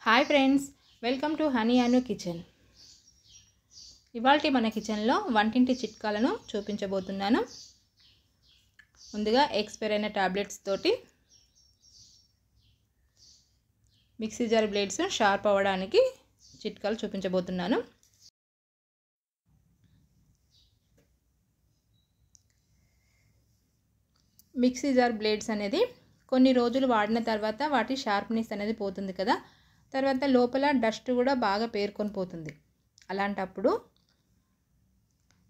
Hi friends, welcome to honey Anu kitchen. ఇవాల్టి మన కిచెన్లో వంటింటి చిట్కాలను చూపించబోతున్నాను. ముందుగా ఎక్స్పైరీ అయిన టాబ్లెట్స్ తోటి మిక్సీ జార్ బ్లేడ్స్ షార్ప్ అవ్వడానికి చిట్కాలు చూపించబోతున్నాను. మిక్సీ జార్ బ్లేడ్స్ అనేది కొన్ని రోజులు వాడిన తర్వాత వాటి షార్ప్నెస్ అనేది పోతుంది కదా, తర్వాత లోపల డస్ట్ కూడా బాగా పేరుకొని పోతుంది. అలాంటప్పుడు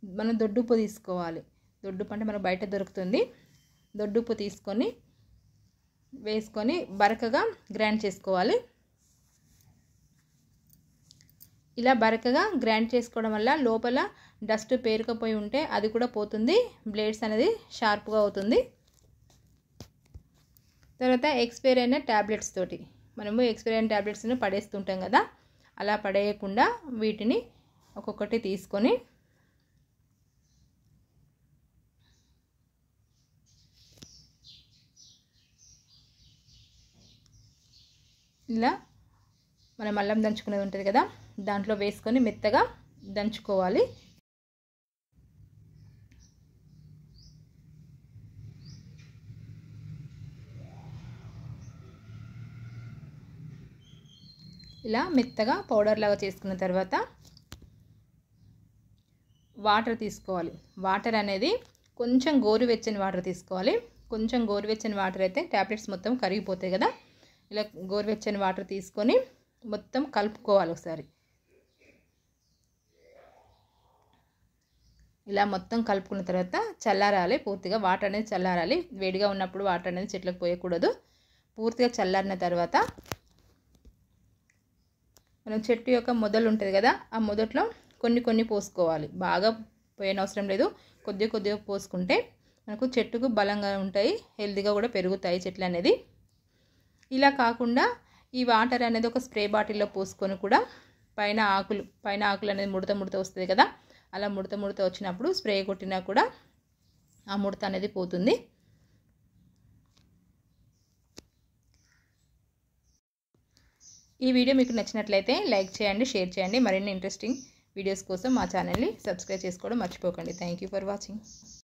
మనం దొడ్డుప్పు తీసుకోవాలి. దొడ్డుప్పు అంటే మనకు బయట దొరుకుతుంది. దొడ్డుప్పు తీసుకొని వేసుకొని బరకగా గ్రైండ్ చేసుకోవాలి. ఇలా బరకగా గ్రైండ్ చేసుకోవడం వల్ల లోపల డస్ట్ పేరుకపోయి ఉంటే అది కూడా పోతుంది, బ్లేడ్స్ అనేది షార్ప్గా అవుతుంది. తర్వాత ఎక్స్పైరీ అయిన ట్యాబ్లెట్స్ తోటి మనము ఎక్స్పైరీ అయిన ట్యాబ్లెట్స్ని పడేస్తుంటాం కదా, అలా పడేయకుండా వీటిని ఒక్కొక్కటి తీసుకొని ఇలా మనం అల్లం దంచుకునేది ఉంటుంది కదా, దాంట్లో వేసుకొని మెత్తగా దంచుకోవాలి. ఇలా మెత్తగా పౌడర్ లాగా చేసుకున్న తర్వాత వాటర్ తీసుకోవాలి. వాటర్ అనేది కొంచెం గోరువెచ్చని వాటర్ తీసుకోవాలి. కొంచెం గోరువెచ్చని వాటర్ అయితే ట్యాబ్లెట్స్ మొత్తం కరిగిపోతాయి కదా. ఇలా గోరువెచ్చని వాటర్ తీసుకొని మొత్తం కలుపుకోవాలి ఒకసారి. ఇలా మొత్తం కలుపుకున్న తర్వాత చల్లారాలి. పూర్తిగా వాటర్ అనేది చల్లారాలి. వేడిగా ఉన్నప్పుడు వాటర్ అనేది చెట్లకు పోయకూడదు. పూర్తిగా చల్లారిన తర్వాత మనం చెట్టు యొక్క మొదలు ఉంటుంది కదా, ఆ మొదట్లో కొన్ని కొన్ని పోసుకోవాలి. బాగా పోయనవసరం లేదు, కొద్దిగా పోసుకుంటే మనకు చెట్టుకు బలంగా ఉంటాయి, హెల్తీగా కూడా పెరుగుతాయి చెట్లు అనేది. ఇలా కాకుండా ఈ వాటర్ అనేది ఒక స్ప్రే బాటిల్లో పోసుకొని కూడా పైన ఆకులు అనేది ముడత వస్తుంది కదా, అలా ముడత వచ్చినప్పుడు స్ప్రే కొట్టినా కూడా ఆ ముడత అనేది పోతుంది. ఈ వీడియో మీకు నచ్చినట్లయితే లైక్ చేయండి, షేర్ చేయండి. మరిన్ని ఇంట్రెస్టింగ్ వీడియోస్ కోసం మా ఛానల్ని సబ్స్క్రైబ్ చేసుకోవడం మర్చిపోకండి. Thank you for watching.